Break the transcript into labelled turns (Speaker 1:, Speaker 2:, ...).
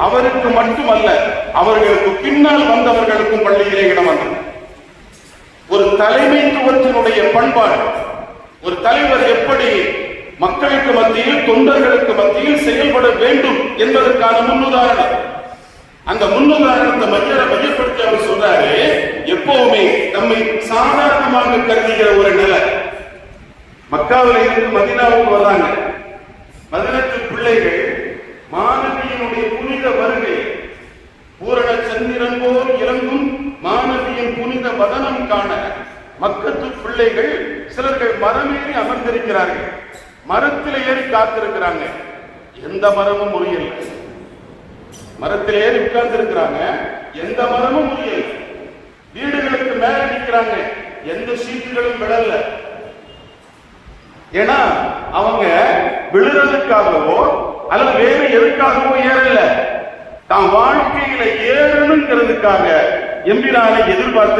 Speaker 1: அவருக்கு மட்டுமல்ல, அவர்களுக்கு பின்னால் வந்தவர்களுக்கும் பள்ளியிலே இடம் வந்தது. ஒரு தலைமைத்துவத்தினுடைய பண்பாடு, ஒரு தலைவர் எப்படி மக்களுக்கு மத்தியில், தொண்டர்களுக்கு மத்தியில் செயல்பட வேண்டும் என்பதற்கான முன்னுதாரணம். அந்த முன்னுதாரணத்தை மையப்படுத்தி அவர் சொல்றாரு, எப்பவுமே நம்மை சாதாரணமாக கருதுகிற ஒரு நிலை. மக்காவில இருந்து மதீனாவுக்கு வர்றாங்க. மதீனத்து பிள்ளைகள் மாணவியினுடைய புனித வருகை, பூரண சந்திரன் போல் இறங்கும் மாணவியின் புனித வதனம் காண மக்கத்து பிள்ளைகள் சிலர்கள் மரமேறி அமர்ந்திருக்கிறார்கள். மரத்தில் ஏறி காத்திருக்கிறாங்க. எந்த மரமும் முறியல. மரத்தில் ஏறி உட்கார்ந்து இருக்கிறாங்க. எந்த மரமும் முறியல. வீடுகளுக்கு மேல நிற்கிறாங்க. எந்த சீட்டுகளும் விழல. ஏன்னா அவங்க விழுறதுக்காகவோ அல்லது வேறு எதுக்காகவோ ஏறல, தான் வாழ்க்கையில ஏறணுங்கிறதுக்காக எம்பிரானை எதிர்பார்த்து